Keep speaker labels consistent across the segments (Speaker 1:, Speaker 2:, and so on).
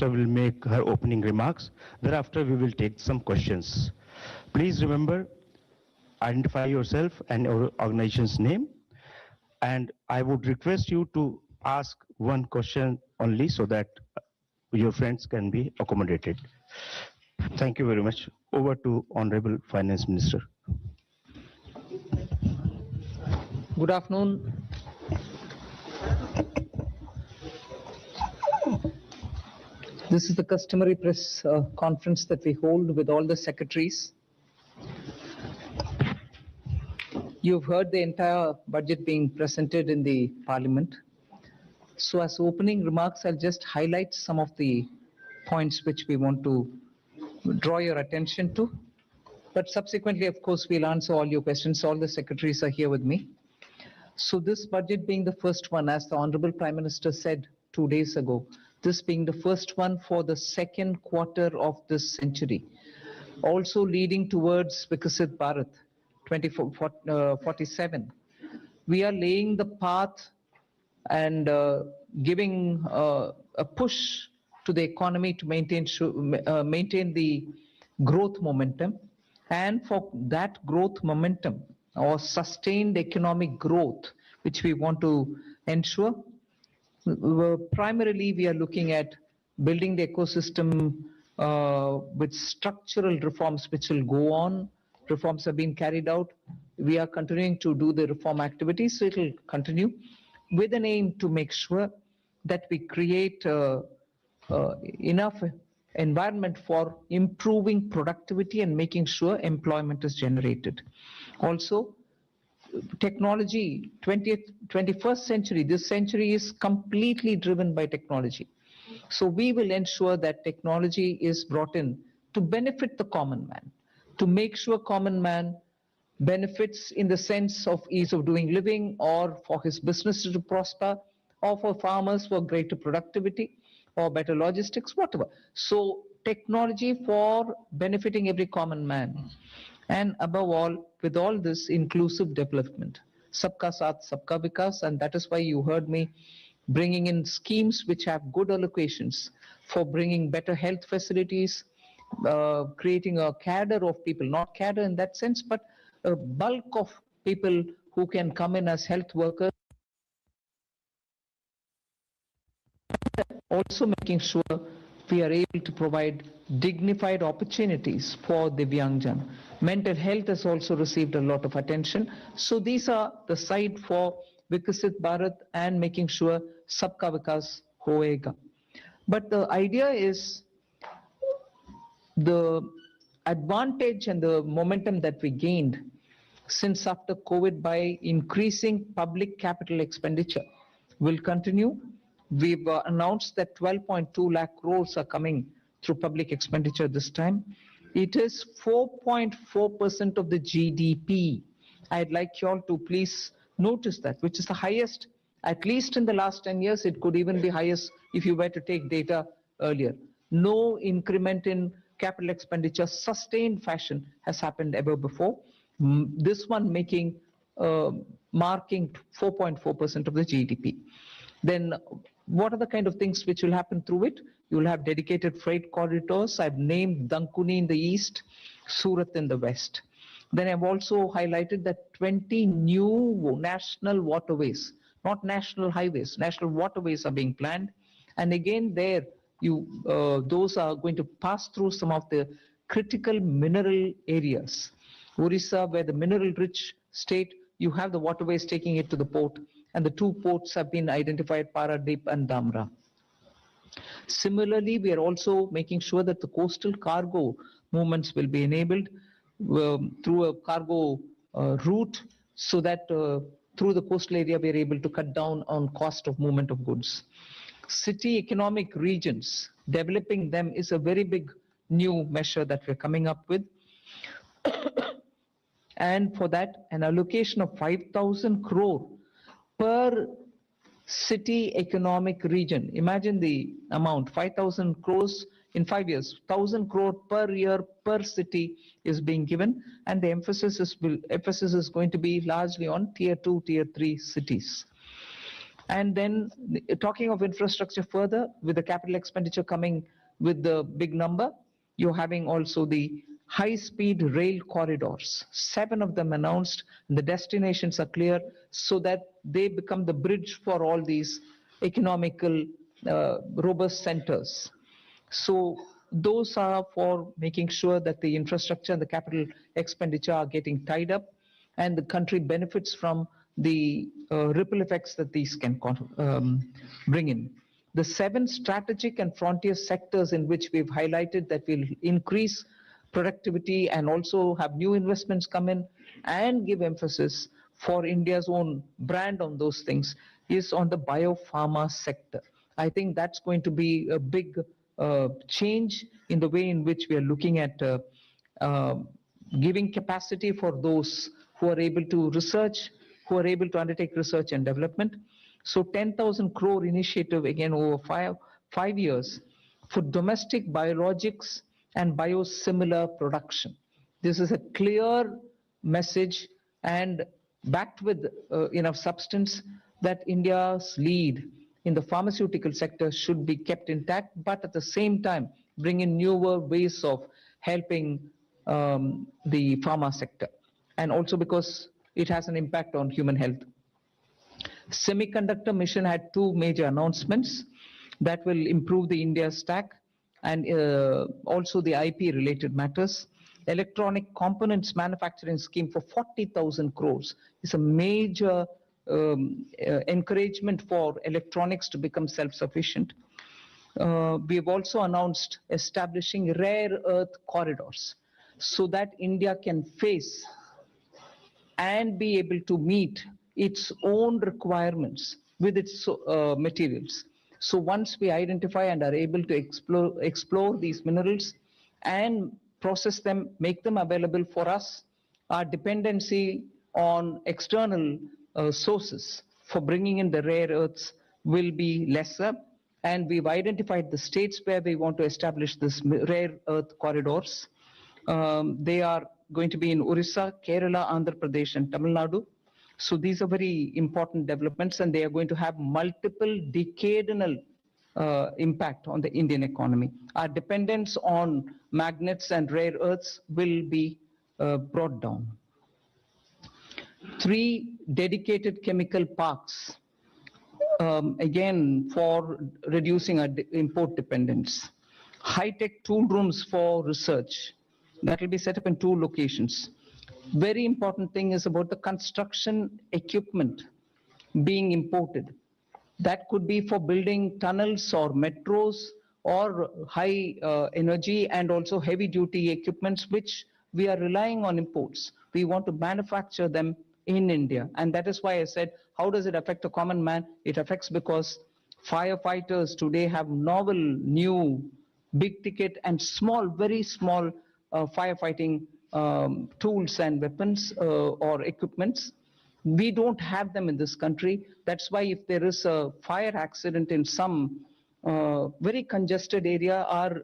Speaker 1: will make her opening remarks. Thereafter, we will take some questions. Please remember, identify yourself and your organization's name. And I would request you to ask one question only so that your friends can be accommodated. Thank you very much. Over to Honorable Finance Minister.
Speaker 2: Good afternoon. This is the customary press conference that we hold with all the secretaries. You've heard the entire budget being presented in the Parliament. So as opening remarks, I'll just highlight some of the points which we want to draw your attention to. But subsequently, of course, we'll answer all your questions. All the secretaries are here with me. So this budget being the first one, as the Honorable Prime Minister said 2 days ago, this being the first one for the second quarter of this century, also leading towards Vikasit Bharat 2047. We are laying the path and giving a push to the economy to maintain the growth momentum. And for that growth momentum or sustained economic growth, which we want to ensure, primarily we are looking at building the ecosystem with structural reforms which will go on. Reforms have been carried out. We are continuing to do the reform activities, so it will continue with an aim to make sure that we create enough environment for improving productivity and making sure employment is generated. Also, technology, 21st century, this century is completely driven by technology. So we will ensure that technology is brought in to benefit the common man, to make sure common man benefits in the sense of ease of doing living, or for his businesses to prosper, or for farmers for greater productivity, or better logistics, whatever. So technology for benefiting every common man. And above all, with all this, inclusive development. Sabka Saath, Sabka Vikas, and that is why you heard me bringing in schemes which have good allocations for bringing better health facilities, creating a cadre of people, not cadre in that sense, but a bulk of people who can come in as health workers. Also making sure we are able to provide dignified opportunities for Divyangjan. Mental health has also received a lot of attention. So these are the side for Vikasit Bharat and making sure Sabka Vikas hoega. But the idea is the advantage and the momentum that we gained since after COVID by increasing public capital expenditure will continue. We've announced that 12.2 lakh crores are coming through public expenditure this time. It is 4.4% of the GDP. I'd like you all to please notice that, which is the highest, at least in the last 10 years. It could even be highest if you were to take data earlier. No increment in capital expenditure, sustained fashion has happened ever before. This one marking 4.4% of the GDP. Then what are the kind of things which will happen through it? You will have dedicated freight corridors. I've named Dankuni in the east, Surat in the west. Then I've also highlighted that 20 new national waterways, not national highways, national waterways are being planned. And again, there, those are going to pass through some of the critical mineral areas. Orissa, where the mineral-rich state, you have the waterways taking it to the port, and the two ports have been identified, Paradip and Dhamra. Similarly, we are also making sure that the coastal cargo movements will be enabled through a cargo route, so that through the coastal area we are able to cut down on cost of movement of goods. City economic regions, developing them is a very big new measure that we're coming up with. And for that, an allocation of 5,000 crore per city economic region. Imagine the amount, 5,000 crores in 5 years, 1,000 crore per year per city is being given, and the emphasis is going to be largely on tier 2, tier 3 cities. And then talking of infrastructure further, with the capital expenditure coming with the big number, you're having also the high-speed rail corridors, 7 of them announced, and the destinations are clear so that they become the bridge for all these economical robust centers. So those are for making sure that the infrastructure and the capital expenditure are getting tied up, and the country benefits from the ripple effects that these can bring in. The 7 strategic and frontier sectors in which we've highlighted that will increase productivity and also have new investments come in and give emphasis for India's own brand on those things is on the biopharma sector. I think that's going to be a big change in the way in which we are looking at giving capacity for those who are able to research, who are able to undertake research and development. So 10,000 crore initiative again over five years for domestic biologics and biosimilar production. This is a clear message and backed with enough substance that India's lead in the pharmaceutical sector should be kept intact, but at the same time bring in newer ways of helping the pharma sector, and also because it has an impact on human health. Semiconductor mission had 2 major announcements that will improve the India stack and also the IP related matters. Electronic components manufacturing scheme for 40,000 crores is a major encouragement for electronics to become self-sufficient. We have also announced establishing rare earth corridors so that India can face and be able to meet its own requirements with its materials. So once we identify and are able to explore these minerals and process them, make them available for us, our dependency on external sources for bringing in the rare earths will be lesser. And we've identified the states where we want to establish this rare earth corridors. They are going to be in Orissa, Kerala, Andhra Pradesh, and Tamil Nadu. So these are very important developments, and they are going to have multiple decadal impact on the Indian economy. Our dependence on magnets and rare earths will be brought down. 3 dedicated chemical parks, again for reducing our import dependence. High-tech tool rooms for research that will be set up in 2 locations. Very important thing is about the construction equipment being imported. That could be for building tunnels or metros or high energy and also heavy duty equipments, which we are relying on imports. We want to manufacture them in India. And that is why I said, how does it affect a common man? It affects because firefighters today have novel, new, big ticket and small, very small firefighting tools and weapons or equipments. We don't have them in this country. That's why if there is a fire accident in some very congested area, our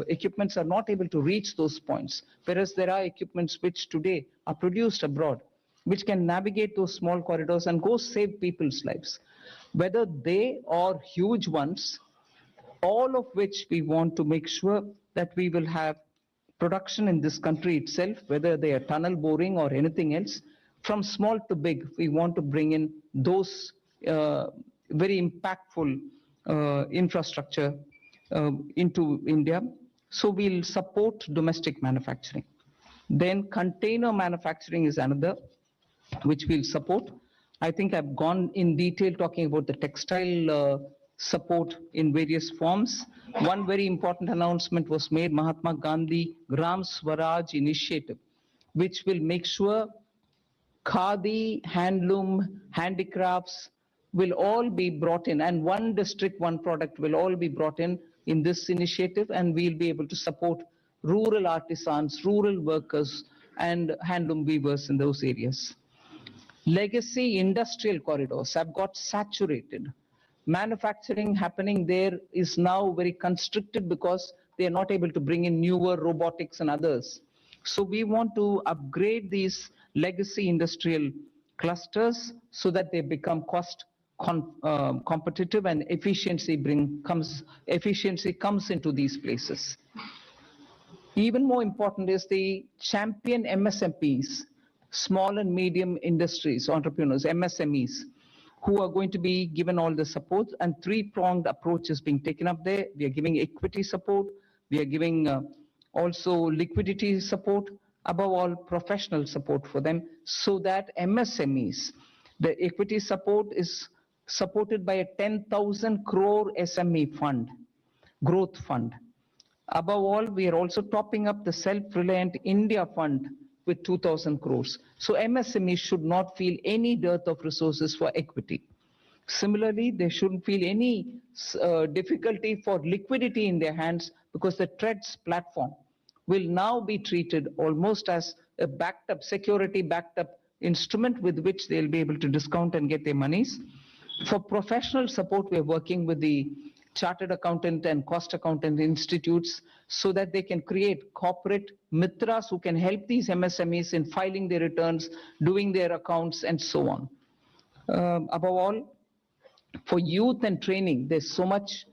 Speaker 2: equipments are not able to reach those points. Whereas there are equipments which today are produced abroad, which can navigate those small corridors and go save people's lives. Whether they or huge ones, all of which we want to make sure that we will have production in this country itself, whether they are tunnel boring or anything else, from small to big, we want to bring in those very impactful infrastructure into India. So we'll support domestic manufacturing. Then container manufacturing is another, which we'll support. I think I've gone in detail talking about the textile support in various forms. One very important announcement was made, Mahatma Gandhi Gram Swaraj initiative, which will make sure khadi, handloom, handicrafts will all be brought in, and one district, one product will all be brought in this initiative, and we'll be able to support rural artisans, rural workers, and handloom weavers in those areas. Legacy industrial corridors have got saturated. Manufacturing happening there is now very constricted because they are not able to bring in newer robotics and others. So we want to upgrade these legacy industrial clusters so that they become cost competitive, and efficiency comes into these places. Even more important is the champion MSMEs, small and medium industries, entrepreneurs, MSMEs, who are going to be given all the support, and three-pronged approach is being taken up there. We are giving equity support, we are giving also liquidity support, above all professional support for them, so that MSMEs, the equity support is supported by a 10,000 crore SME fund, growth fund. Above all, we are also topping up the Self-Reliant India Fund with 2,000 crores. So MSMEs should not feel any dearth of resources for equity. Similarly, they shouldn't feel any difficulty for liquidity in their hands, because the TREADS platform will now be treated almost as a backed up, security backed up instrument with which they'll be able to discount and get their monies. For professional support, we are working with the Chartered Accountant and Cost Accountant institutes so that they can create corporate mitras who can help these MSMEs in filing their returns, doing their accounts, and so on. Above all, for youth and training, there's so much.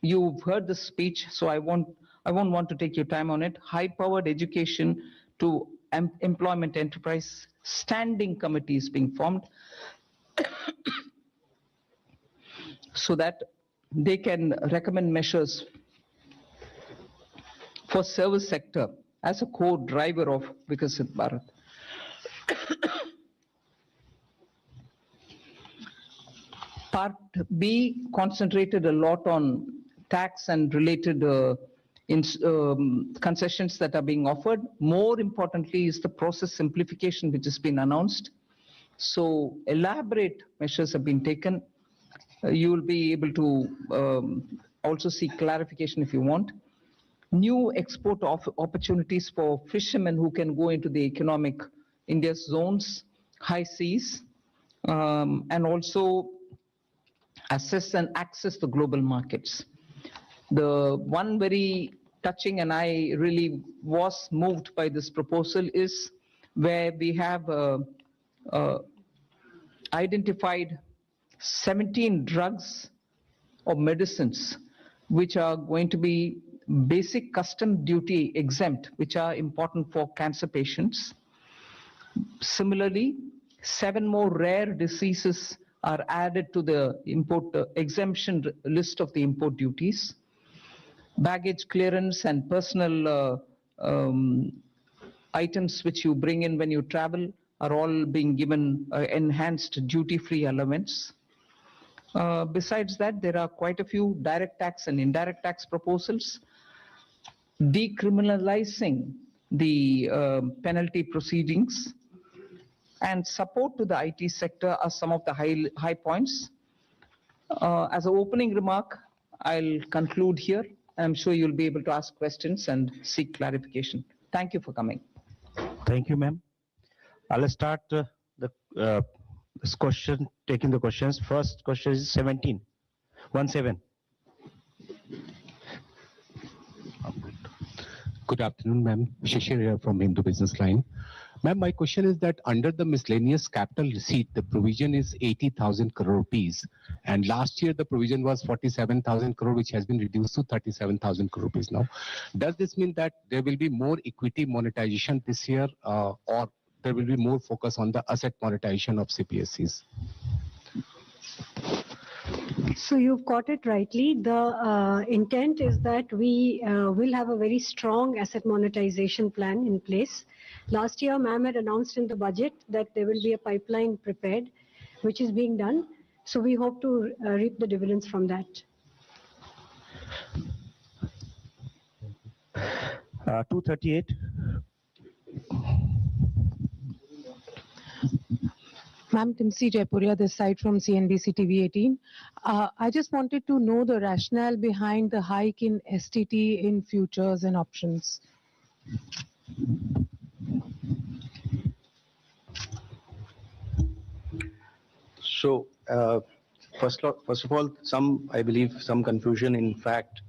Speaker 2: You've heard the speech, so I won't want to take your time on it. High-powered education to employment enterprise, standing committees being formed, so that they can recommend measures for service sector as a core driver of Vikasit Bharat. Part B concentrated a lot on tax and related concessions that are being offered. More importantly is the process simplification which has been announced. So elaborate measures have been taken. You will be able to also seek clarification if you want. New export opportunities for fishermen who can go into the economic India's zones, high seas, and also assess and access the global markets. The one very touching, and I really was moved by this proposal, is where we have identified 17 drugs or medicines which are going to be basic custom duty exempt, which are important for cancer patients. Similarly, 7 more rare diseases are added to the import exemption list of the import duties. Baggage clearance and personal items which you bring in when you travel are all being given enhanced duty-free allowance. Besides that, there are quite a few direct tax and indirect tax proposals. Decriminalizing the penalty proceedings and support to the IT sector are some of the high points. As an opening remark, I'll conclude here. I'm sure you'll be able to ask questions and seek clarification. Thank you for coming.
Speaker 1: Thank you, ma'am. I'll start this question, taking the questions. First question is 17. 17.
Speaker 3: Good afternoon, ma'am. Shishir here from Hindu Business Line. Ma'am, my question is that under the miscellaneous capital receipt, the provision is 80,000 crore rupees. And last year, the provision was 47,000 crore, which has been reduced to 37,000 crore rupees now. Does this mean that there will be more equity monetization this year, or there will be more focus on the asset monetization of CPSEs?
Speaker 4: So you've got it rightly. The intent is that we will have a very strong asset monetization plan in place. Last year, ma'am had announced in the budget that there will be a pipeline prepared, which is being done. So we hope to reap the dividends from that.
Speaker 1: 238.
Speaker 5: Ma'am, Timsi Jaipuria, this side from CNBC TV 18. I just wanted to know the rationale behind the hike in STT in futures and options.
Speaker 6: So, first of all, I believe some confusion. In fact,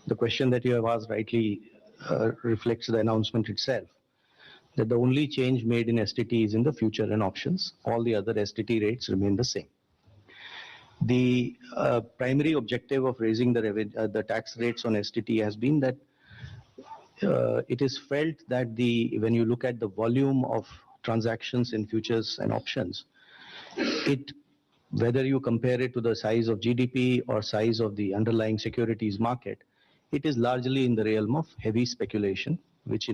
Speaker 6: the question that you have asked rightly reflects the announcement itself, that the only change made in STT is in the future and options. All the other STT rates remain the same. The primary objective of raising the tax rates on STT has been that it is felt that when you look at the volume of transactions in futures and options, whether you compare it to the size of GDP or size of the underlying securities market, it is largely in the realm of heavy speculation, which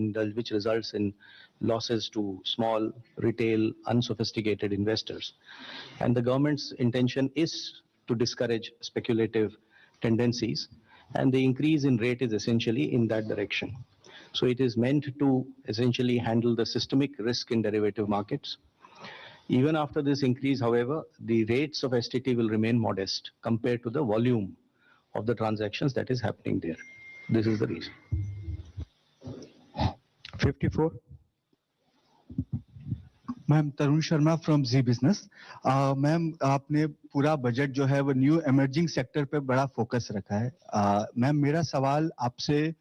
Speaker 6: results in losses to small, retail, unsophisticated investors. And the government's intention is to discourage speculative tendencies, and the increase in rate is essentially in that direction. So it is meant to essentially handle the systemic risk in derivative markets. Even after this increase, however, the rates of STT will remain modest compared to the volume of the transactions that is happening there. This is the reason.
Speaker 1: 54.
Speaker 7: Ma'am Tarun Sharma from Zee Business. Ma'am आपने पूरा budget जो है वो new emerging sector पे बड़ा focus रखा है। Ma'am मेरा सवाल आपसे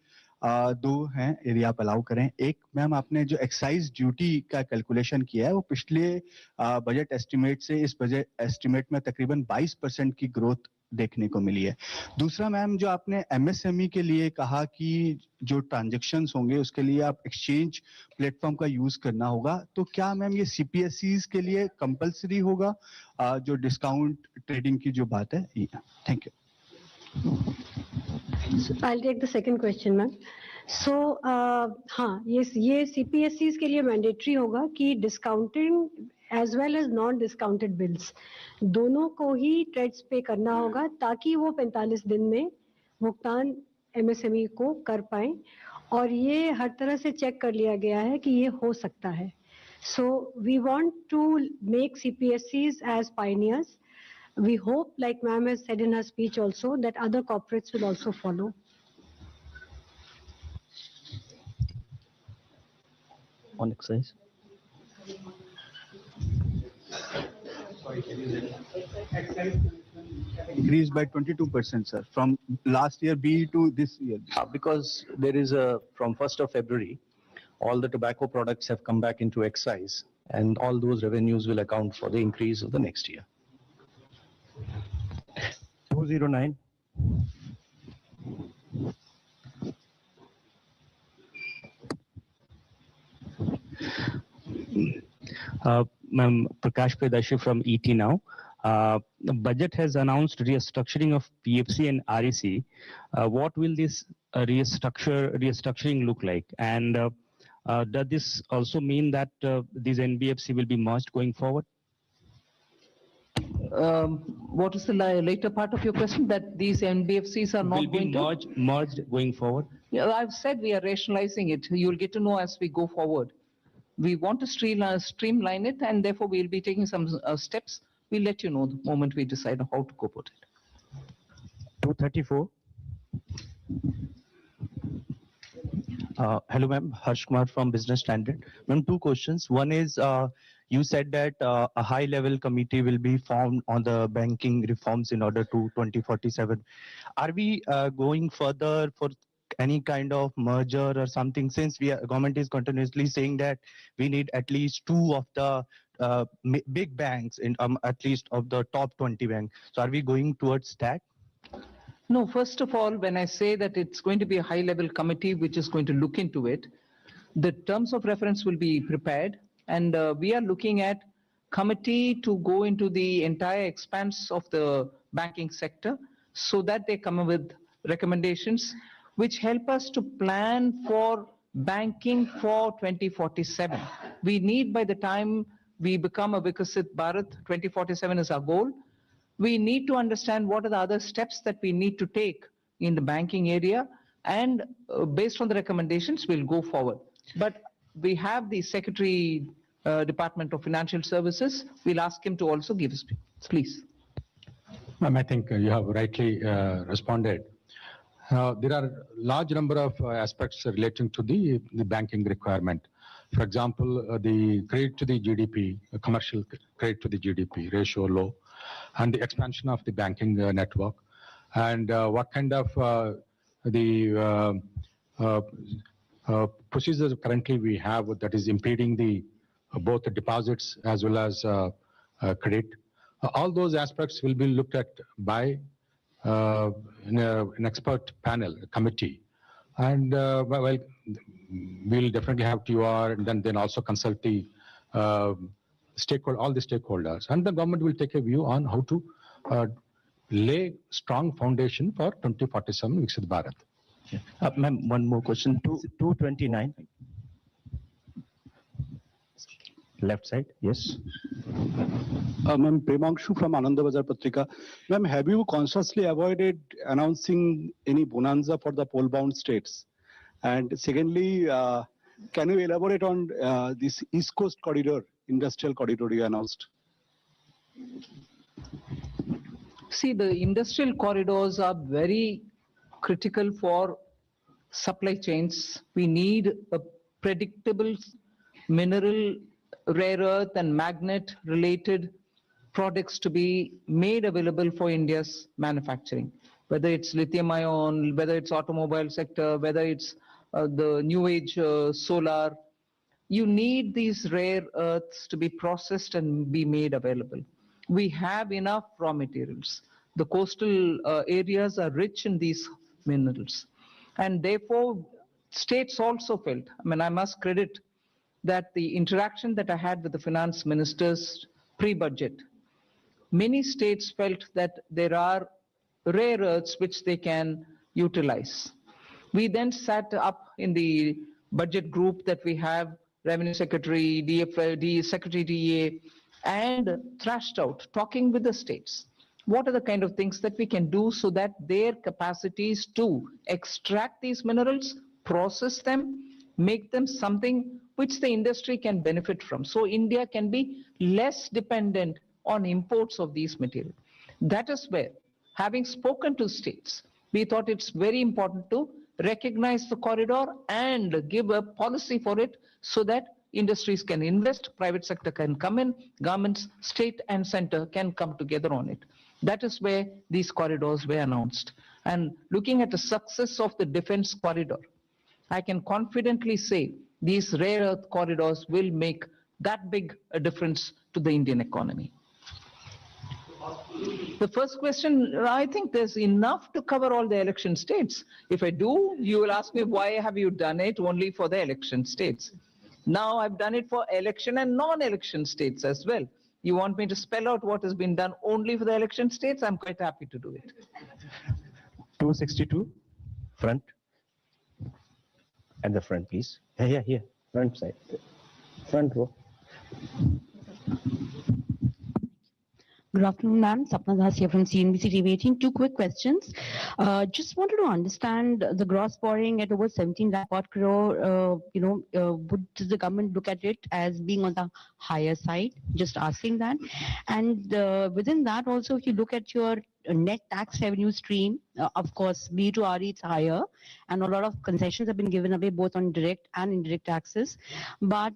Speaker 7: दो हैं, यदि आप अलाउ करें। एक मैम आपने जो एक्साइज ड्यूटी का कैलकुलेशन किया है वो पिछले बजट एस्टिमेट से इस बजट एस्टिमेट में तकरीबन 22% की ग्रोथ देखने को मिली है। दूसरा मैम जो आपने एमएसएमई के लिए कहा कि जो ट्रांजैक्शंस होंगे उसके लिए आप एक्सचेंज प्लेटफॉर्म का यूज करना होगा, तो क्या मैम ये सीपीएसईज के लिए कंपलसरी होगा जो डिस्काउंट ट्रेडिंग की जो बात है? Thank you.
Speaker 4: I'll take the second question, ma'am. So, हाँ, ये CPSEs के लिए मैंडेटरी होगा कि discounting as well as non discounted bills दोनों को ही ट्रेड्स पे करना होगा ताकि वो 45 दिन में भुगतान MSME को कर पाए, और ये हर तरह से चेक कर लिया गया है कि ये हो सकता है। So we want to make CPSEs as pioneers. We hope, like ma'am has said in her speech also, that other corporates will also follow.
Speaker 6: On excise.
Speaker 7: Increased by 22%, sir, from last year B to this year.
Speaker 6: Because there is from 1st of February, all the tobacco products have come back into excise, and all those revenues will account for the increase of the next year.
Speaker 1: 209. Ma'am, Prakash Pedashi from ET Now. The budget has announced restructuring of PFC and REC. What will this restructuring look like? And does this also mean that these NBFC will be merged going forward?
Speaker 2: What is the later part of your question? That these NBFCs are not going to?
Speaker 1: Merged going forward?
Speaker 2: Yeah, I've said we are rationalizing it. You'll get to know as we go forward. We want to streamline it, and therefore we'll be taking some steps. We'll let you know the moment we decide how to go about it.
Speaker 1: 234.
Speaker 8: Hello, ma'am. Harsh Kumar from Business Standard. Ma'am, two questions. One is, you said that a high-level committee will be formed on the banking reforms in order to 2047. Are we going further for any kind of merger or something, since government is continuously saying that we need at least two of the big banks, in at least of the top 20 banks. So are we going towards that?
Speaker 2: No, first of all, when I say that it's going to be a high-level committee which is going to look into it, the terms of reference will be prepared, and we are looking at committee to go into the entire expanse of the banking sector so that they come up with recommendations which help us to plan for banking for 2047. We need, by the time we become a Vikasit Bharat, 2047 is our goal. We need to understand what are the other steps that we need to take in the banking area, and based on the recommendations, we'll go forward. But we have the Secretary, Department of Financial Services. We'll ask him to also give us, please.
Speaker 3: Ma'am, I think you have rightly responded. There are large number of aspects relating to the banking requirement. For example, the credit to the GDP, commercial credit to the GDP ratio low, and the expansion of the banking network, and what kind of procedures currently we have that is impeding both the deposits as well as credit.
Speaker 9: All those aspects will be looked at by an expert panel, a committee. And well, we'll definitely have TUR and then also consult the all the stakeholders. And the government will take a view on how to lay strong foundation for 2047 Viksit Bharat.
Speaker 8: Ma'am, one more question.
Speaker 1: 229. Left side, yes.
Speaker 10: Ma'am, Premanshu from Anandabazar Patrika. Ma'am, have you consciously avoided announcing any bonanza for the pole-bound states? And secondly, can you elaborate on this East Coast corridor, industrial corridor you announced?
Speaker 2: See, the industrial corridors are very critical for supply chains. We need a predictable mineral, rare earth and magnet related products to be made available for India's manufacturing, whether it's lithium ion, whether it's automobile sector, whether it's the new age solar. You need these rare earths to be processed and be made available. We have enough raw materials. The coastal areas are rich in these minerals. And therefore, states also felt, I mean, I must credit that the interaction that I had with the finance ministers pre-budget, many states felt that there are rare earths which they can utilize. We then sat up in the budget group that we have, Revenue Secretary, Secretary DA, and thrashed out, talking with the states. What are the kind of things that we can do so that their capacities to extract these minerals, process them, make them something which the industry can benefit from. So India can be less dependent on imports of these materials. That is where, having spoken to states, we thought it's very important to recognize the corridor and give a policy for it so that industries can invest, private sector can come in, governments, state and center can come together on it. That is where these corridors were announced. And looking at the success of the defense corridor, I can confidently say these rare earth corridors will make that big a difference to the Indian economy. The first question, I think there's enough to cover all the election states. If I do, you will ask me, why have you done it only for the election states? Now I've done it for election and non-election states as well. You want me to spell out what has been done only for the election states? I'm quite happy to do it.
Speaker 1: 262, front. And the front, please. Here, front side. Front row.
Speaker 11: Good afternoon, ma'am. Sapna Das here from CNBC TV 18. Two quick questions. Just wanted to understand the gross borrowing at over 17 lakh crore. Would the government look at it as being on the higher side? Just asking that. And within that, also, if you look at your net tax revenue stream, of course, B to RE it's higher, and a lot of concessions have been given away both on direct and indirect taxes. But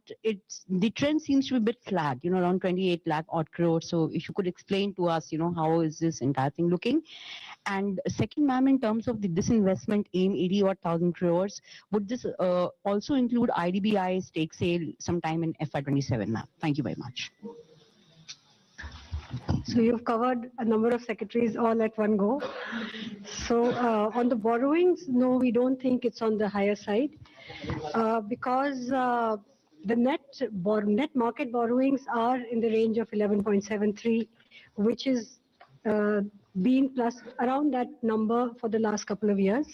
Speaker 11: the trend seems to be a bit flat, around 28 lakh odd crore. So if you could explain to us, how is this entire thing looking? And second, ma'am, in terms of the disinvestment aim, 80,000 crores, would this also include IDBI stake sale sometime in FY27, ma'am? Thank you very much.
Speaker 4: So you've covered a number of secretaries all at one go. So on the borrowings, no, we don't think it's on the higher side because the net market borrowings are in the range of 11.73, which is been plus around that number for the last couple of years.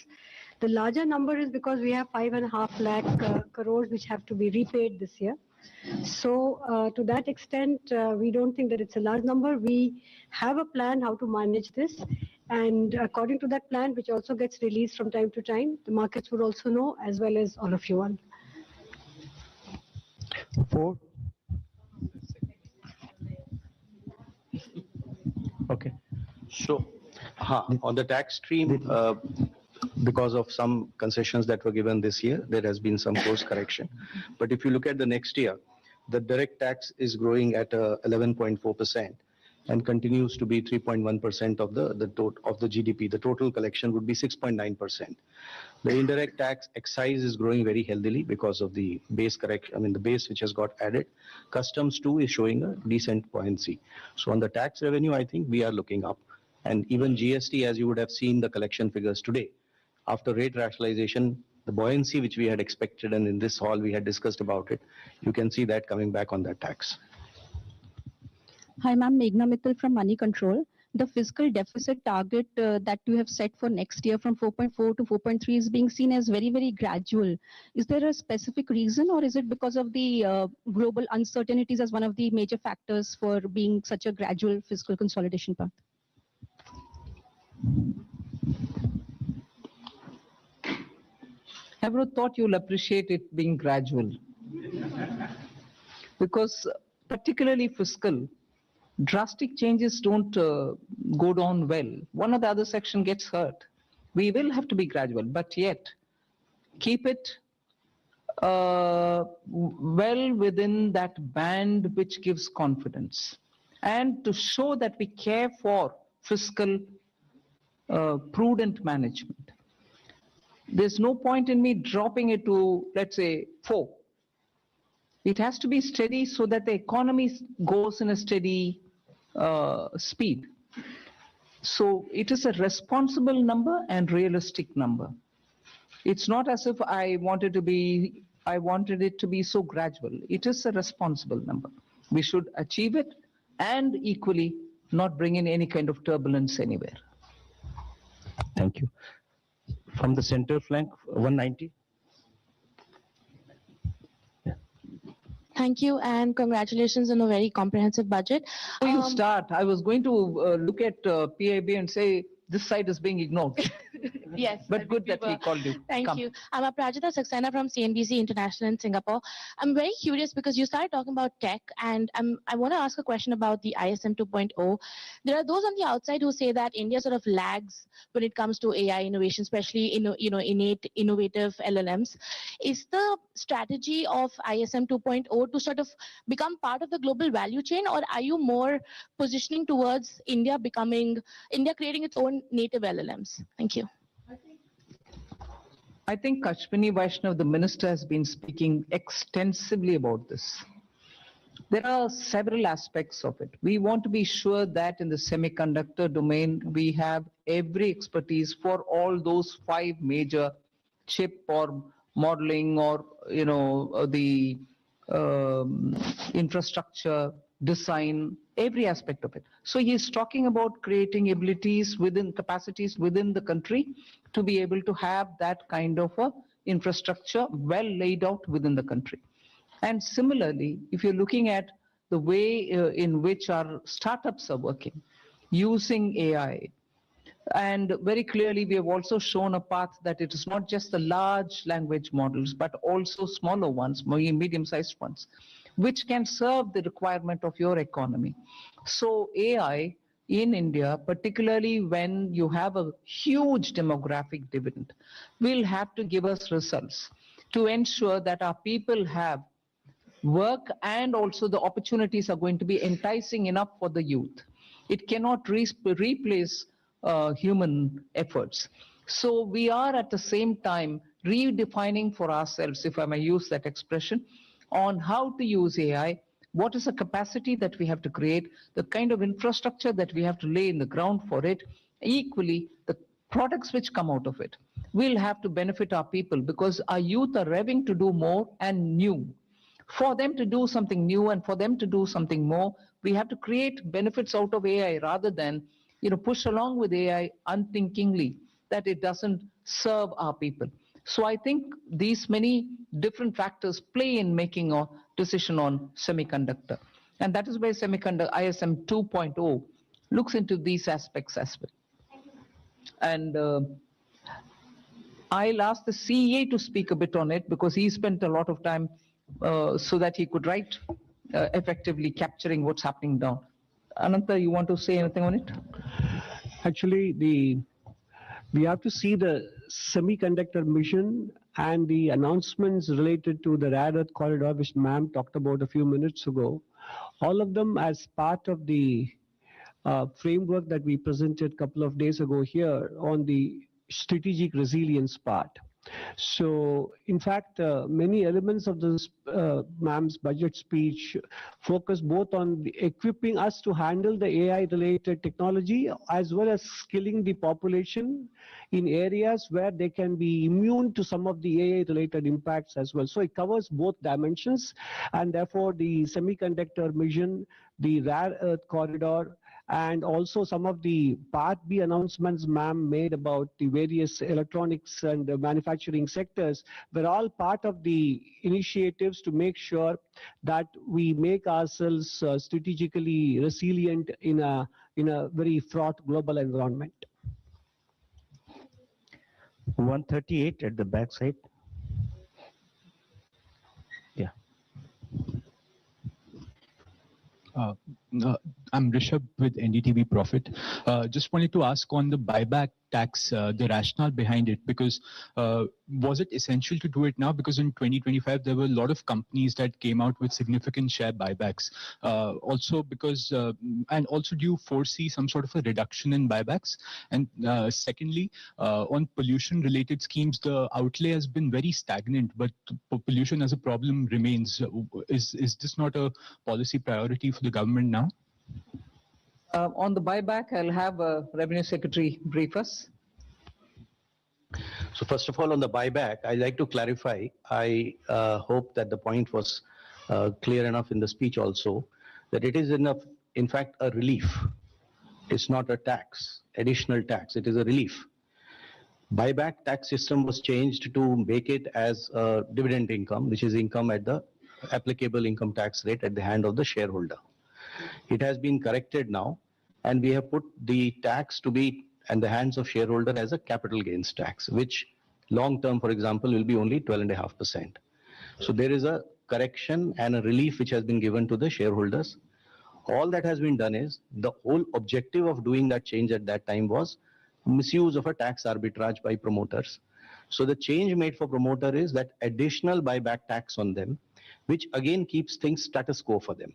Speaker 4: The larger number is because we have 5.5 lakh crores which have to be repaid this year. So to that extent, we don't think that it's a large number. We have a plan how to manage this. And according to that plan, which also gets released from time to time, the markets would also know, as well as all of you all.
Speaker 1: 4. Okay.
Speaker 6: So, on the tax stream, because of some concessions that were given this year, there has been some course correction. But if you look at the next year, the direct tax is growing at 11.4%. and continues to be 3.1% of the GDP. The total collection would be 6.9%. The indirect tax excise is growing very healthily because of the base correction. I mean, the base which has got added. Customs too is showing a decent buoyancy. So on the tax revenue, I think we are looking up. And even GST, as you would have seen the collection figures today, after rate rationalization, the buoyancy which we had expected, and in this hall we had discussed about it, you can see that coming back on that tax.
Speaker 11: Hi, ma'am. Meghna Mittal from Money Control. The fiscal deficit target that you have set for next year from 4.4 to 4.3 is being seen as very, very gradual. Is there a specific reason, or is it because of the global uncertainties as one of the major factors for being such a gradual fiscal consolidation path?
Speaker 2: I would have thought you'll appreciate it being gradual. Because particularly fiscal, drastic changes don't go down well. One or the other section gets hurt. We will have to be gradual, but yet keep it well within that band which gives confidence. And to show that we care for fiscal prudent management. There's no point in me dropping it to, let's say, 4. It has to be steady so that the economy goes in a steady speed. So it is a responsible number and realistic number. It's not as if I wanted it to be so gradual. It is a responsible number. We should achieve it and equally not bring in any kind of turbulence anywhere.
Speaker 1: Thank you. From the center flank, 190.
Speaker 12: Thank you and congratulations on a very comprehensive budget.
Speaker 2: Before you start, I was going to look at PIB and say this side is being ignored.
Speaker 12: Yes.
Speaker 2: But good that he called you.
Speaker 12: Thank
Speaker 2: Come.
Speaker 12: you. I'm Aprajita Saxena from CNBC International in Singapore. I'm very curious because you started talking about tech, and I want to ask a question about the ISM 2.0. There are those on the outside who say that India sort of lags when it comes to AI innovation, especially innate innovative LLMs. Is the strategy of ISM 2.0 to sort of become part of the global value chain, or are you more positioning towards India creating its own native LLMs? Thank you.
Speaker 2: I think Ashwini Vaishnav, the minister, has been speaking extensively about this. There are several aspects of it. We want to be sure that in the semiconductor domain, we have every expertise for all those 5 major chip or modeling or, the infrastructure, design, every aspect of it. So he is talking about creating capacities within the country to be able to have that kind of a infrastructure well laid out within the country. And similarly, if you're looking at the way in which our startups are working, using AI, and very clearly we have also shown a path that it is not just the large language models, but also smaller ones, medium-sized ones, which can serve the requirement of your economy. So AI in India, particularly when you have a huge demographic dividend, will have to give us results to ensure that our people have work and also the opportunities are going to be enticing enough for the youth. It cannot replace human efforts. So we are at the same time redefining for ourselves, if I may use that expression, on how to use AI, what is the capacity that we have to create, the kind of infrastructure that we have to lay in the ground for it. Equally, the products which come out of it will have to benefit our people because our youth are revving to do more and new. For them to do something new and for them to do something more, we have to create benefits out of AI rather than push along with AI unthinkingly that it doesn't serve our people. So I think these many different factors play in making a decision on semiconductor. And that is where semiconductor ISM 2.0 looks into these aspects as well. And I'll ask the CEA to speak a bit on it because he spent a lot of time so that he could write effectively capturing what's happening down. Ananta, you want to say anything on it?
Speaker 13: Actually, we have to see the semiconductor mission and the announcements related to the rare earth corridor, which ma'am talked about a few minutes ago. All of them as part of the framework that we presented a couple of days ago here on the strategic resilience part. So, in fact, many elements of this ma'am's budget speech focus both on equipping us to handle the AI-related technology as well as skilling the population in areas where they can be immune to some of the AI-related impacts as well. So it covers both dimensions, and therefore the semiconductor mission, the rare earth corridor, and also some of the Part B announcements ma'am made about the various electronics and manufacturing sectors were all part of the initiatives to make sure that we make ourselves strategically resilient in a very fraught global environment.
Speaker 1: 138 at the back side. Yeah.
Speaker 14: I'm Rishabh with NDTV Profit. Just wanted to ask on the buyback tax, the rationale behind it, because was it essential to do it now? Because in 2025, there were a lot of companies that came out with significant share buybacks. Also because, and also do you foresee some sort of a reduction in buybacks? And secondly, on pollution related schemes, the outlay has been very stagnant, but pollution as a problem remains. Is this not a policy priority for the government now?
Speaker 2: On the buyback, I'll have Revenue Secretary brief us.
Speaker 6: So first of all, on the buyback, I'd like to clarify. I hope that the point was clear enough in the speech also, that it is in fact, a relief. It's not a tax, additional tax. It is a relief. Buyback tax system was changed to make it as a dividend income, which is income at the applicable income tax rate at the hand of the shareholder. It has been corrected now, and we have put the tax to be in the hands of shareholder as a capital gains tax, which long term, for example, will be only 12.5%. So there is a correction and a relief which has been given to the shareholders. All that has been done is, the whole objective of doing that change at that time was misuse of a tax arbitrage by promoters. So the change made for promoter is that additional buyback tax on them, which again keeps things status quo for them.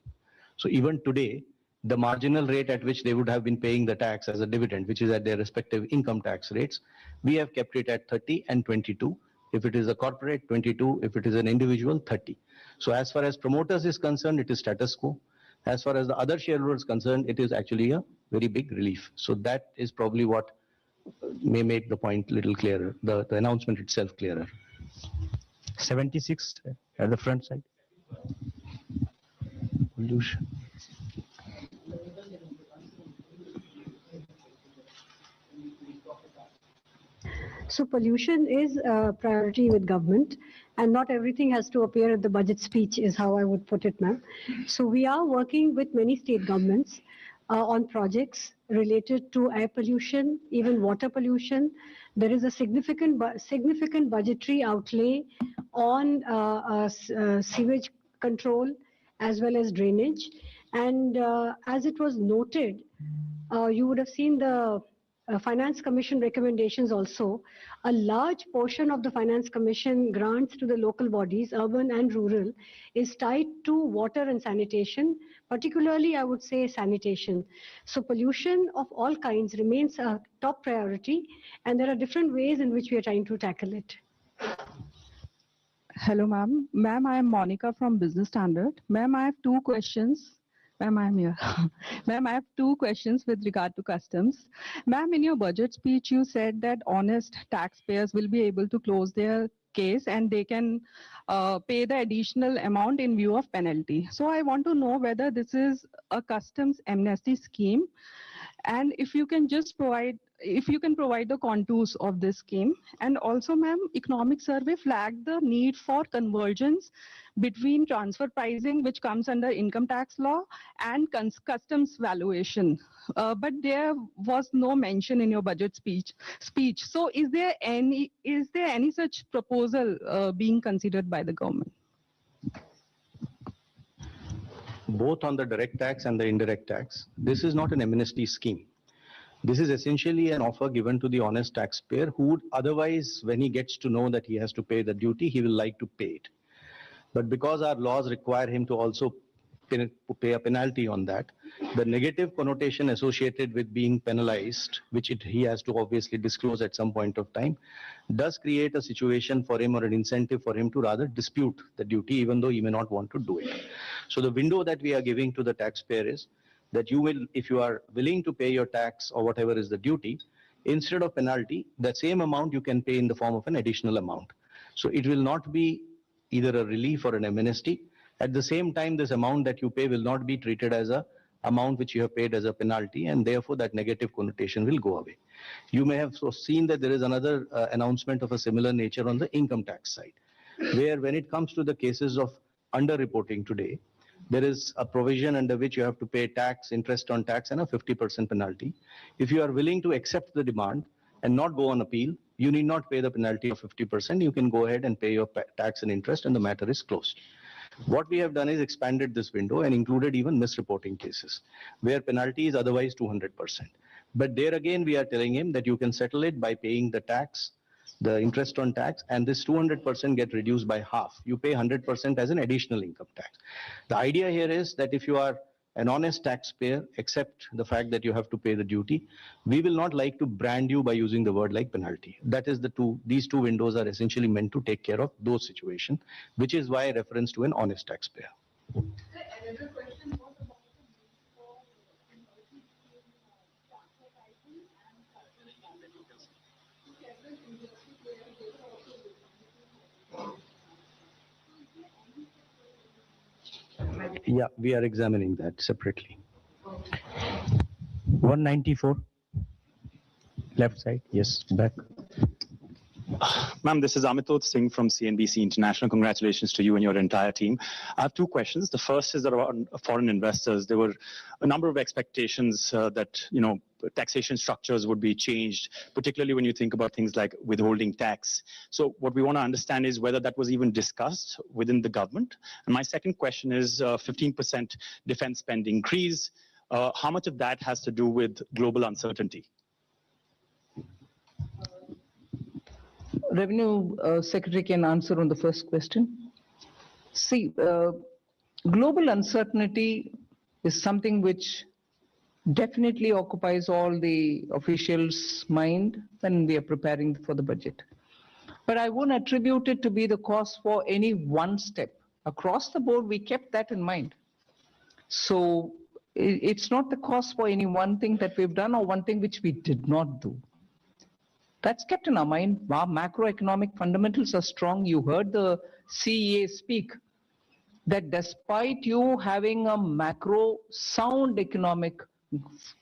Speaker 6: So even today, the marginal rate at which they would have been paying the tax as a dividend, which is at their respective income tax rates, we have kept it at 30 and 22. If it is a corporate, 22. If it is an individual, 30. So as far as promoters is concerned, it is status quo. As far as the other shareholders concerned, it is actually a very big relief. So that is probably what may make the point a little clearer, the announcement itself clearer.
Speaker 1: 76 at the front side. Pollution.
Speaker 4: So pollution is a priority with government, and not everything has to appear at the budget speech is how I would put it, ma'am. So we are working with many state governments on projects related to air pollution, even water pollution. There is a significant budgetary outlay on sewage control as well as drainage. And as it was noted, you would have seen the Finance Commission recommendations also. A large portion of the Finance Commission grants to the local bodies, urban and rural, is tied to water and sanitation, particularly I would say sanitation. So pollution of all kinds remains a top priority, and there are different ways in which we are trying to tackle it.
Speaker 15: Hello, ma'am. Ma'am, I am Monica from Business Standard. Ma'am, I have two questions. Ma'am, I am here. Ma'am, I have two questions with regard to customs. Ma'am, in your budget speech, you said that honest taxpayers will be able to close their case and they can pay the additional amount in view of penalty. So I want to know whether this is a customs amnesty scheme, and if you can just provide the contours of this scheme. And also, ma'am, Economic Survey flagged the need for convergence between transfer pricing, which comes under income tax law, and customs valuation. But there was no mention in your budget speech. So is there any such proposal being considered by the government?
Speaker 6: Both on the direct tax and the indirect tax, this is not an amnesty scheme. This is essentially an offer given to the honest taxpayer who would otherwise, when he gets to know that he has to pay the duty, he will like to pay it. But because our laws require him to also pay a penalty on that. The negative connotation associated with being penalized, which he has to obviously disclose at some point of time, does create a situation for him or an incentive for him to rather dispute the duty, even though he may not want to do it. So the window that we are giving to the taxpayer is that you will, if you are willing to pay your tax or whatever is the duty, instead of penalty, the same amount you can pay in the form of an additional amount. So it will not be either a relief or an amnesty. At the same time, this amount that you pay will not be treated as a amount which you have paid as a penalty, and therefore that negative connotation will go away. You may have seen that there is another announcement of a similar nature on the income tax side, where when it comes to the cases of underreporting today, there is a provision under which you have to pay tax, interest on tax, and a 50% penalty. If you are willing to accept the demand and not go on appeal, you need not pay the penalty of 50%. You can go ahead and pay your tax and interest, and the matter is closed. What we have done is expanded this window and included even misreporting cases, where penalty is otherwise 200%. But there again, we are telling him that you can settle it by paying the tax, the interest on tax, and this 200% get reduced by half. You pay 100% as an additional income tax. The idea here is that if you are an honest taxpayer, accept the fact that you have to pay the duty. We will not like to brand you by using the word like penalty. That is these two windows are essentially meant to take care of those situations, which is why reference to an honest taxpayer. Yeah, we are examining that separately.
Speaker 1: 194, left side, yes, back.
Speaker 16: Ma'am, this is Amitod Singh from CNBC International. Congratulations to you and your entire team. I have two questions. The first is around foreign investors. There were a number of expectations that, taxation structures would be changed, particularly when you think about things like withholding tax. So what we want to understand is whether that was even discussed within the government. And my second question is 15% defense spend increase. How much of that has to do with global uncertainty?
Speaker 2: Revenue Secretary can answer on the first question. See, global uncertainty is something which definitely occupies all the officials' mind when we are preparing for the budget. But I won't attribute it to be the cause for any one step. Across the board, we kept that in mind. So it's not the cause for any one thing that we've done or one thing which we did not do. That's kept in our mind. Our macroeconomic fundamentals are strong. You heard the CEA speak that despite you having a macro sound economic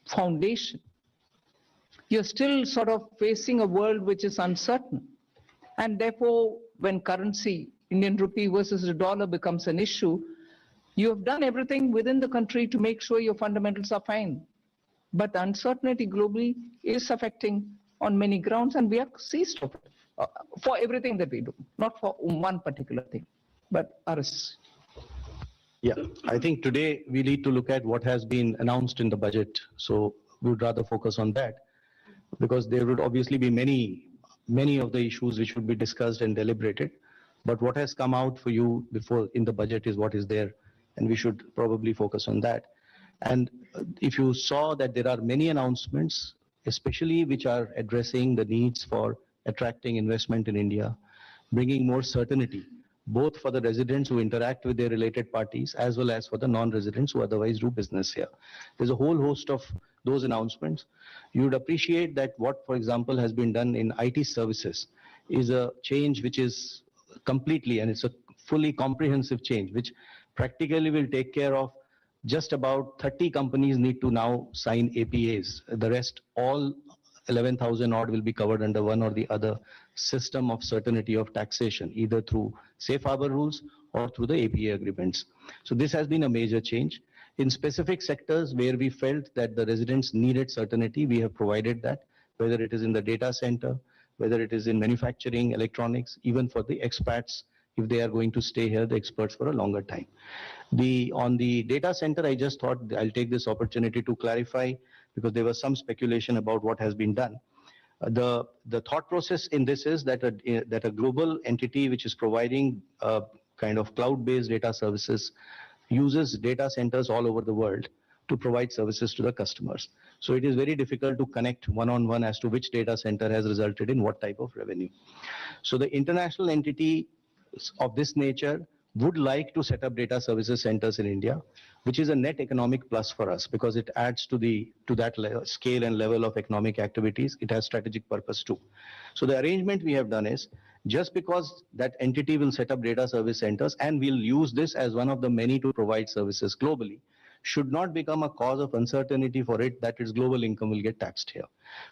Speaker 2: foundation, you're still sort of facing a world which is uncertain. And therefore, when currency, Indian rupee versus the dollar becomes an issue, you have done everything within the country to make sure your fundamentals are fine. But the uncertainty globally is affecting on many grounds, and we are seized of it for everything that we do, not for one particular thing, but ours.
Speaker 6: Yeah, I think today we need to look at what has been announced in the budget. So we would rather focus on that, because there would obviously be many of the issues which would be discussed and deliberated. But what has come out for you before in the budget is what is there, and we should probably focus on that. And if you saw that there are many announcements, especially which are addressing the needs for attracting investment in India, bringing more certainty, both for the residents who interact with their related parties, as well as for the non-residents who otherwise do business here. There's a whole host of those announcements. You would appreciate that what, for example, has been done in IT services is a change which is completely, and it's a fully comprehensive change, which practically will take care of just about 30 companies need to now sign APAs. The rest, all 11,000 odd, will be covered under one or the other system of certainty of taxation, either through safe harbor rules or through the APA agreements. So this has been a major change. In specific sectors where we felt that the residents needed certainty, we have provided that, whether it is in the data center, whether it is in manufacturing, electronics, even for the expats, if they are going to stay here, the experts, for a longer time. On the data center, I just thought I'll take this opportunity to clarify, because there was some speculation about what has been done. The thought process in this is that a global entity which is providing kind of cloud-based data services uses data centers all over the world to provide services to the customers. So it is very difficult to connect one-on-one as to which data center has resulted in what type of revenue. So the international entity of this nature would like to set up data services centers in India, which is a net economic plus for us because it adds to that scale and level of economic activities. It has strategic purpose too. So the arrangement we have done is, just because that entity will set up data service centers and will use this as one of the many to provide services globally, should not become a cause of uncertainty for it that its global income will get taxed here.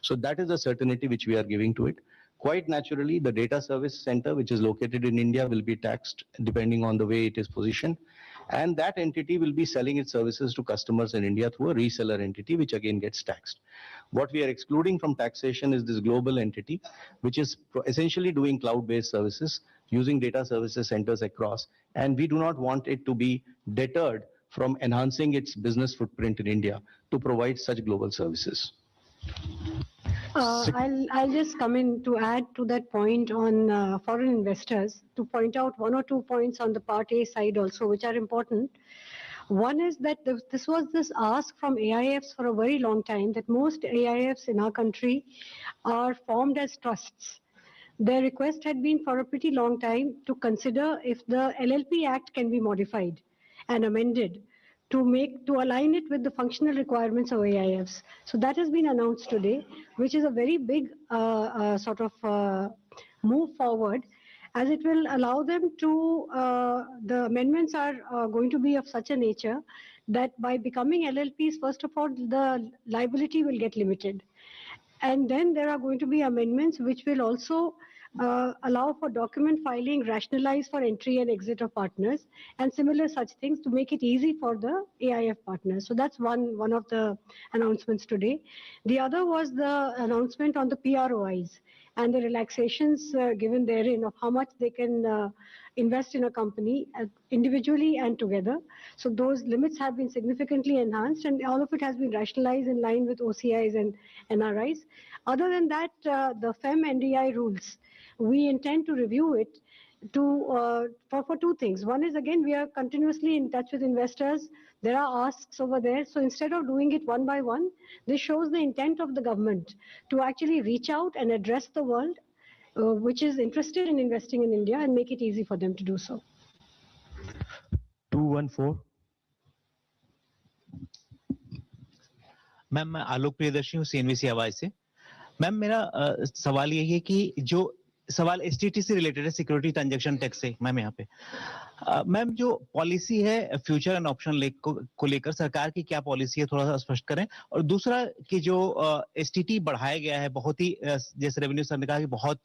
Speaker 6: So that is the certainty which we are giving to it. Quite naturally, the data service center, which is located in India, will be taxed depending on the way it is positioned. And that entity will be selling its services to customers in India through a reseller entity, which again gets taxed. What we are excluding from taxation is this global entity, which is essentially doing cloud-based services, using data services centers across. And we do not want it to be deterred from enhancing its business footprint in India to provide such global services.
Speaker 4: I'll just come in to add to that point on foreign investors, to point out one or 2 points on the Part A side also, which are important. One is that this was this ask from AIFs for a very long time, that most AIFs in our country are formed as trusts. Their request had been for a pretty long time to consider if the LLP Act can be modified and amended to align it with the functional requirements of AIFs. So that has been announced today, which is a very big move forward, as it will allow them to, the amendments are going to be of such a nature that by becoming LLPs, first of all, the liability will get limited. And then there are going to be amendments which will also allow for document filing, rationalize for entry and exit of partners, and similar such things to make it easy for the AIF partners. So that's one of the announcements today. The other was the announcement on the PROIs and the relaxations given therein of how much they can invest in a company individually and together. So those limits have been significantly enhanced, and all of it has been rationalized in line with OCIs and NRIs. Other than that, the FEM NDI rules, we intend to review it for 2 things. One is, again, we are continuously in touch with investors. There are asks over there. So instead of doing it one by one, this shows the intent of the government to actually reach out and address the world which is interested in investing in India and make it easy for them to do so.
Speaker 1: 214.
Speaker 17: Ma'am मैं आलोक प्रियदर्शी हूँ CNBC आवाज से। Ma'am मेरा सवाल यही है कि जो सवाल STT से रिलेटेड है, सिक्योरिटी ट्रांजैक्शन टैक्स से, मैम यहाँ पे मैम जो पॉलिसी है फ्यूचर एंड ऑप्शन को लेकर सरकार की क्या पॉलिसी है, थोड़ा सा स्पष्ट करें। और दूसरा कि जो STT बढ़ाया गया है, बहुत ही जैसे रेवेन्यू सर ने कहा कि बहुत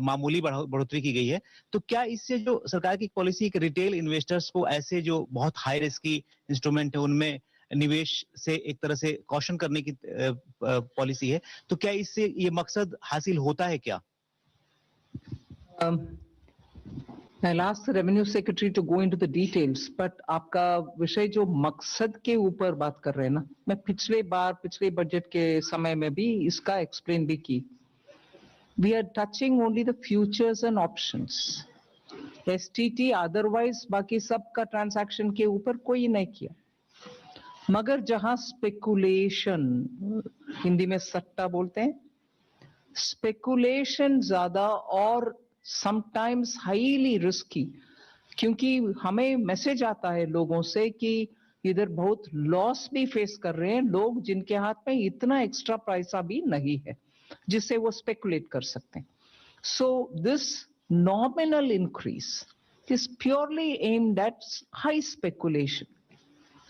Speaker 17: मामूली बढ़ोतरी की गई है, तो क्या इससे जो सरकार की पॉलिसी रिटेल इन्वेस्टर्स को ऐसे जो बहुत हाई रिस्की इंस्ट्रूमेंट है उनमें निवेश से एक तरह से कॉशन करने की पॉलिसी है, तो क्या इससे ये मकसद हासिल होता है क्या?
Speaker 2: I'll ask the Revenue Secretary to go into the details, but आपका विषय जो मकसद के ऊपर बात कर रहे हैं ना, मैं पिछले बजट के समय में भी इसका एक्सप्लेन भी की। We are touching only the futures and options. STT otherwise बाकी सब का ट्रांजैक्शन के ऊपर कोई नहीं किया, मगर जहां स्पेकुलेशन, हिंदी में सट्टा बोलते हैं, स्पेकुलेशन ज्यादा और समटाइम्स हाईली रिस्की, क्योंकि हमें मैसेज आता है लोगों से कि इधर बहुत लॉस भी फेस कर रहे हैं लोग जिनके हाथ में इतना एक्स्ट्रा पैसा भी नहीं है जिससे वो स्पेकुलेट कर सकते हैं। So this nominal increase is purely aimed at high speculation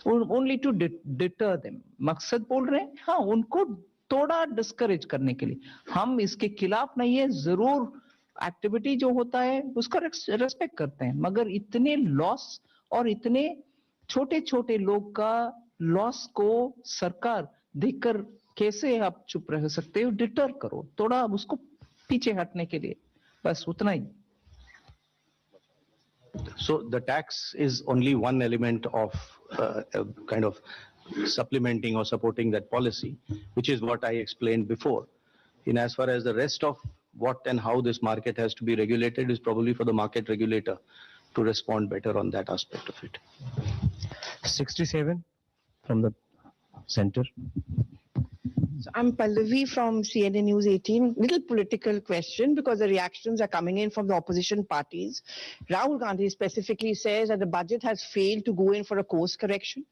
Speaker 2: only to deter them. मकसद बोल रहे हैं, हाँ, उनको थोड़ा डिस्करेज करने के लिए। हम इसके खिलाफ नहीं है, जरूर एक्टिविटी जो होता है उसका रेस्पेक्ट करते हैं, मगर इतने लॉस और इतने छोटे छोटे लोग का लॉस को सरकार देखकर कैसे आप चुप रह सकते हो? डिटर करो थोड़ा उसको पीछे हटने के लिए, बस उतना ही।
Speaker 6: So the tax is only one element of kind of supplementing or supporting that policy, which is what I explained before. In as far as the rest of what and how this market has to be regulated is probably for the market regulator to respond better on that aspect of it.
Speaker 1: 67 from the center.
Speaker 18: So I'm Pallavi from CNN News 18. Little political question because the reactions are coming in from the opposition parties. Rahul Gandhi specifically says that the budget has failed to go in for a course correction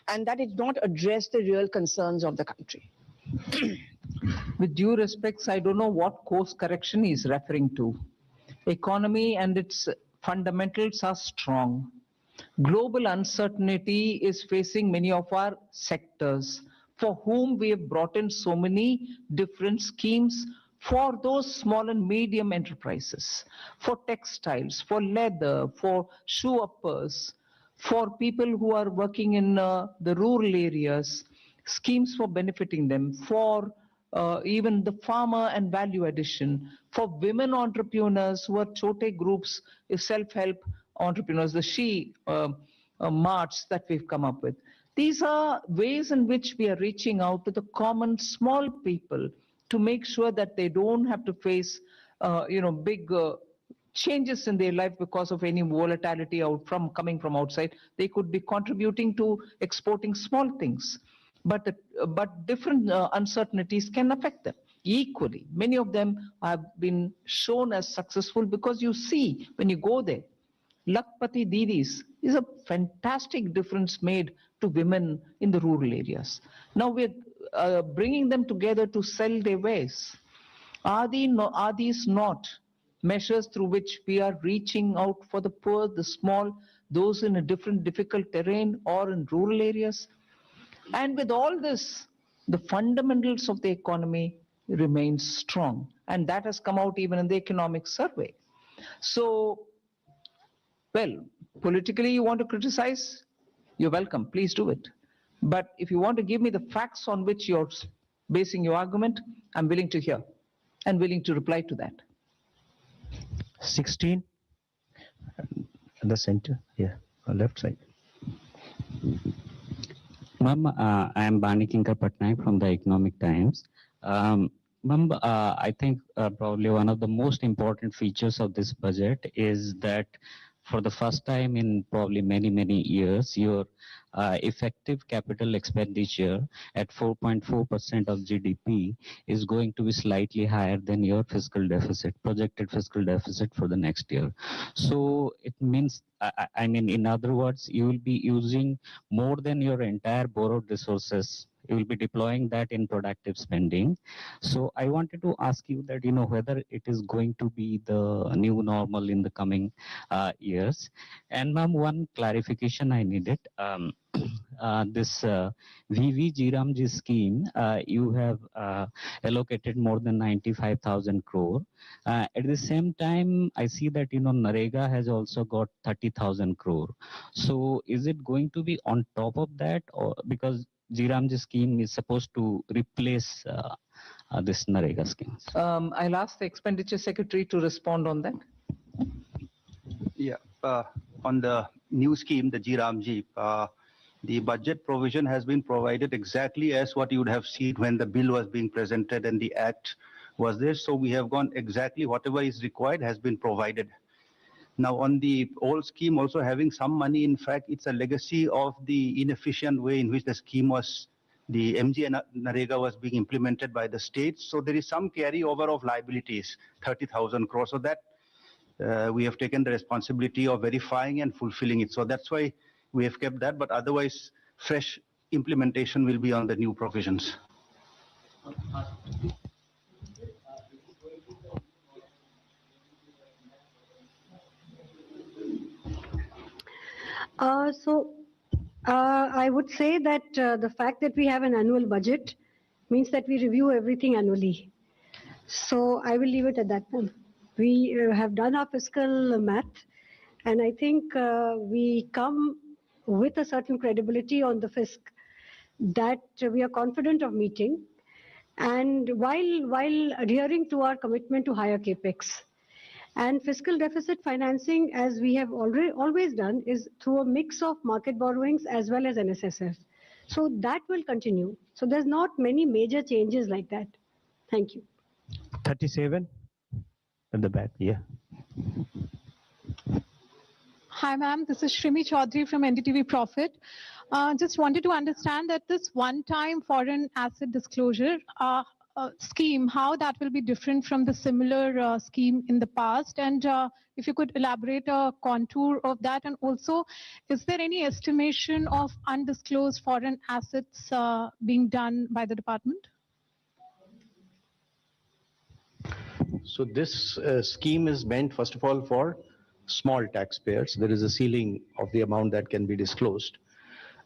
Speaker 18: and that it did not address the real concerns of the country.
Speaker 2: With due respects, I don't know what course correction he is referring to. Economy and its fundamentals are strong. Global uncertainty is facing many of our sectors for whom we have brought in so many different schemes for those small and medium enterprises, for textiles, for leather, for shoe uppers, for people who are working in the rural areas, schemes for benefiting them, for even the farmer and value addition, for women entrepreneurs who are chote groups, self-help entrepreneurs, the she marts that we've come up with. These are ways in which we are reaching out to the common small people to make sure that they don't have to face, big changes in their life because of any volatility coming from outside. They could be contributing to exporting small things, but different uncertainties can affect them equally. Many of them have been shown as successful because you see when you go there, Lakpati Didis is a fantastic difference made to women in the rural areas. Now we're bringing them together to sell their wares. Are these not measures through which we are reaching out for the poor, the small, those in a difficult terrain or in rural areas? And with all this, the fundamentals of the economy remain strong. And that has come out even in the economic survey. So, well, politically you want to criticize, you're welcome, please do it. But if you want to give me the facts on which you're basing your argument, I'm willing to hear and willing to reply to that.
Speaker 1: 16 at the center, yeah, on left side.
Speaker 19: Ma'am, I am Bani Kinkar Patnaik from the Economic Times. Ma'am, I think probably one of the most important features of this budget is that for the first time in probably many years, your effective capital expenditure at 4.4% of GDP is going to be slightly higher than your fiscal deficit, projected fiscal deficit for the next year. So it means, I mean, in other words, you will be using more than your entire borrowed resources. You will be deploying that in productive spending. So I wanted to ask you that, whether it is going to be the new normal in the coming years. And ma'am, one clarification I needed. This VV Jiramji scheme, you have allocated more than 95,000 crore. At the same time, I see that, Narega has also got 30,000 crore. So is it going to be on top of that, or because Jiramji scheme is supposed to replace this Narega scheme?
Speaker 2: I'll ask the expenditure secretary to respond on that.
Speaker 6: Yeah, on the new scheme, the Jiramji, the budget provision has been provided exactly as what you would have seen when the bill was being presented and the act was there. So we have gone exactly whatever is required has been provided. Now on the old scheme also having some money, in fact, it's a legacy of the inefficient way in which the scheme was, the MG and Narega was being implemented by the states. So there is some carryover of liabilities, 30,000 crores. So that we have taken the responsibility of verifying and fulfilling it. So that's why we have kept that, but otherwise fresh implementation will be on the new provisions.
Speaker 4: I would say that the fact that we have an annual budget means that we review everything annually. So I will leave it at that. We have done our fiscal math, and I think we come with a certain credibility on the fisc that we are confident of meeting, and while adhering to our commitment to higher capex. And fiscal deficit financing, as we have always done, is through a mix of market borrowings as well as NSSF. So that will continue. So there's not many major changes like that. Thank you.
Speaker 1: 37 at the back, yeah.
Speaker 5: Hi, ma'am. This is Shrimi Chaudhary from NDTV Profit. Just wanted to understand that this one-time foreign asset disclosure scheme, how that will be different from the similar scheme in the past, and if you could elaborate a contour of that, and also, is there any estimation of undisclosed foreign assets being done by the department?
Speaker 6: So this scheme is meant, first of all, for small taxpayers. There is a ceiling of the amount that can be disclosed.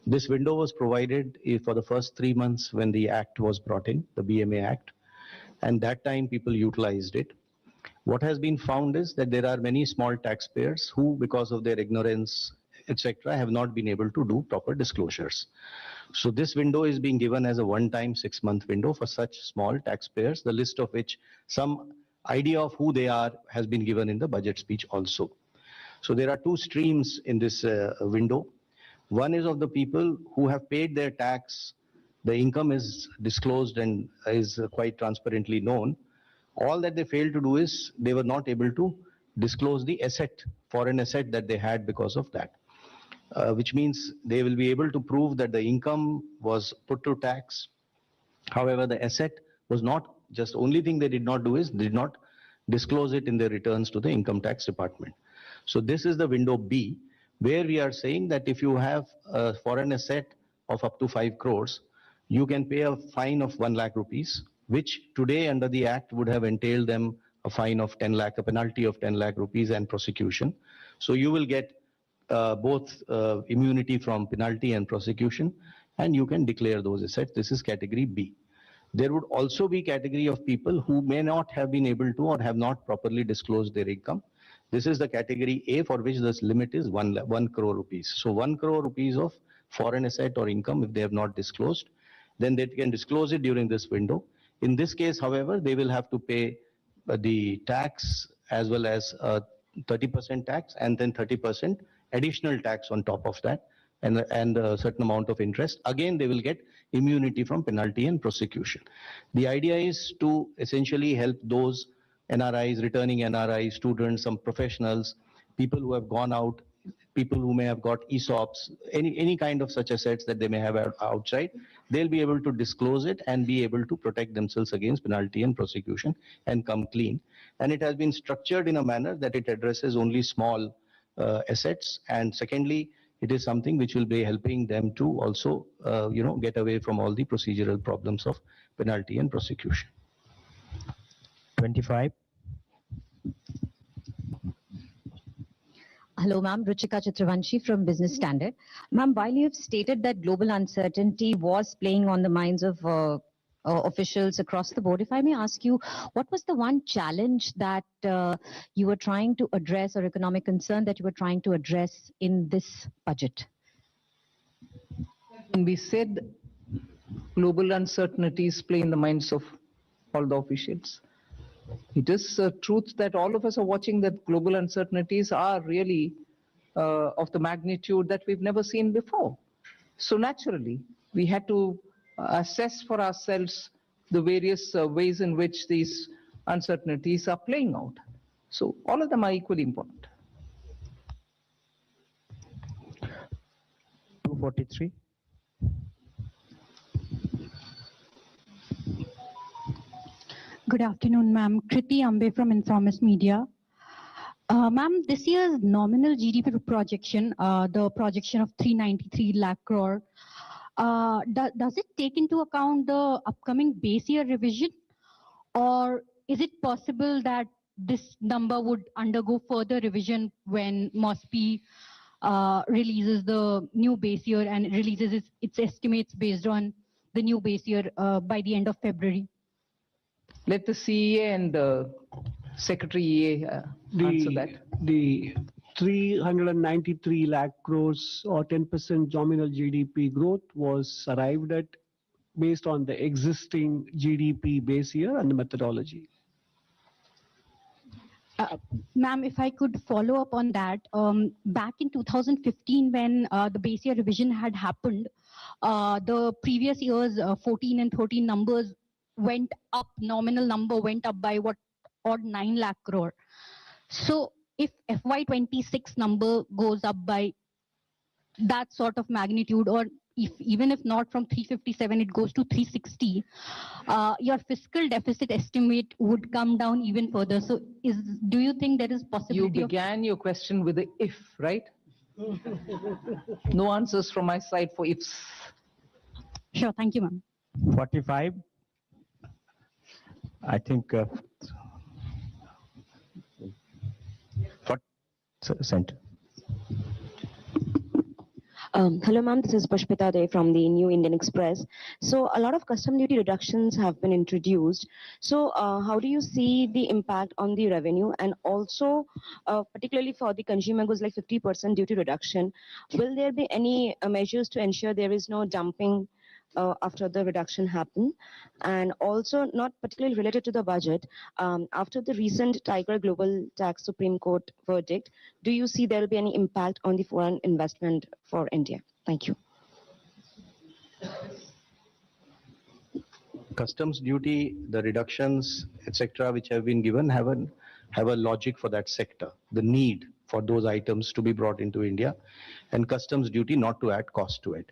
Speaker 6: This window was provided for the first 3 months when the act was brought in, the BMA Act, and that time people utilized it. What has been found is that there are many small taxpayers who, because of their ignorance, etc., have not been able to do proper disclosures. So this window is being given as a one-time 6-month window for such small taxpayers, the list of which some idea of who they are has been given in the budget speech also. So there are two streams in this window. One is of the people who have paid their tax, the income is disclosed and is quite transparently known. All that they failed to do is they were not able to disclose the asset, foreign asset that they had because of that, which means they will be able to prove that the income was put to tax. However, the asset was not, just only thing they did not do is did not disclose it in their returns to the income tax department. So this is the window B, where we are saying that if you have a foreign asset of up to 5 crores, you can pay a fine of 1 lakh rupees, which today under the act would have entailed them a fine of 10 lakh, a penalty of 10 lakh rupees and prosecution. So you will get both immunity from penalty and prosecution, and you can declare those assets. This is category B. There would also be category of people who may not have been able to or have not properly disclosed their income. This is the category A, for which the limit is 1 crore rupees. So 1 crore rupees of foreign asset or income, if they have not disclosed, then they can disclose it during this window. In this case, however, they will have to pay the tax as well as 30% tax and then 30% additional tax on top of that, and a certain amount of interest. Again, they will get immunity from penalty and prosecution. The idea is to essentially help those NRIs, returning NRIs, students, some professionals, people who have gone out, people who may have got ESOPs, any kind of such assets that they may have outside. They'll be able to disclose it and be able to protect themselves against penalty and prosecution and come clean. And it has been structured in a manner that it addresses only small assets. And secondly, it is something which will be helping them to also, get away from all the procedural problems of penalty and prosecution.
Speaker 1: 25.
Speaker 20: Hello, ma'am. Ruchika Chakravanshi from Business Standard. Ma'am, while you have stated that global uncertainty was playing on the minds of officials across the board, if I may ask you, what was the one challenge that you were trying to address, or economic concern that you were trying to address in this budget?
Speaker 2: When we said global uncertainties play in the minds of all the officials, it is a truth that all of us are watching, that global uncertainties are really of the magnitude that we've never seen before. So naturally, we had to assess for ourselves the various ways in which these uncertainties are playing out. So all of them are equally important.
Speaker 1: 243.
Speaker 11: Good afternoon, ma'am. Kriti Ambe from Informist Media. Ma'am, this year's nominal GDP projection, the projection of 393 lakh crore, does it take into account the upcoming base year revision, or is it possible that this number would undergo further revision when MOSPI releases the new base year and releases its estimates based on the new base year by the end of February?
Speaker 2: Let the CEA and Secretary EA answer that.
Speaker 13: The 393 lakh crores or 10% nominal GDP growth was arrived at based on the existing GDP base year and the methodology.
Speaker 11: Ma'am, if I could follow up on that, back in 2015 when the base year revision had happened, the previous years 14 and 13 numbers went up, nominal number went up by what, odd 9 lakh crore. So if FY26 number goes up by that sort of magnitude, or if even if not from 357 it goes to 360, your fiscal deficit estimate would come down even further. So do you think there is
Speaker 2: You
Speaker 11: possibility of...
Speaker 2: began your question with the if, right? No answers from my side for ifs.
Speaker 11: Sure, thank you, ma'am.
Speaker 1: 45. I think center.
Speaker 21: Hello, ma'am. This is Pushpita Dey from the New Indian Express. So a lot of custom duty reductions have been introduced. So how do you see the impact on the revenue, and also particularly for the consumer goods like 50% duty reduction? Will there be any measures to ensure there is no dumping after the reduction happen? And also, not particularly related to the budget, after the recent Tiger Global Tax Supreme Court verdict, do you see there will be any impact on the foreign investment for India? Thank you.
Speaker 6: Customs duty, the reductions, etc., which have been given have a logic for that sector, the need for those items to be brought into India, and customs duty not to add cost to it.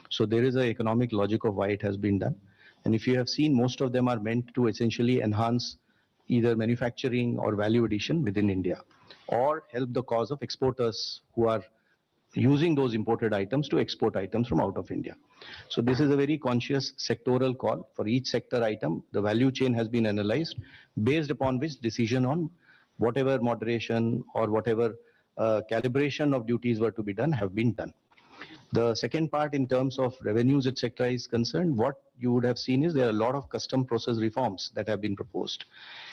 Speaker 6: So there is an economic logic of why it has been done. And if you have seen, most of them are meant to essentially enhance either manufacturing or value addition within India, or help the cause of exporters who are using those imported items to export items from out of India. So this is a very conscious sectoral call. For each sector item, the value chain has been analyzed, based upon which decision on whatever moderation or whatever calibration of duties were to be done have been done. The second part, in terms of revenues, etc., is concerned, what you would have seen is there are a lot of custom process reforms that have been proposed.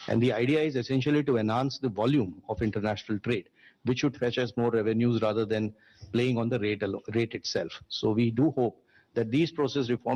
Speaker 6: And the idea is essentially to enhance the volume of international trade, which should fetch us more revenues rather than playing on the rate itself. So we do hope that these process reforms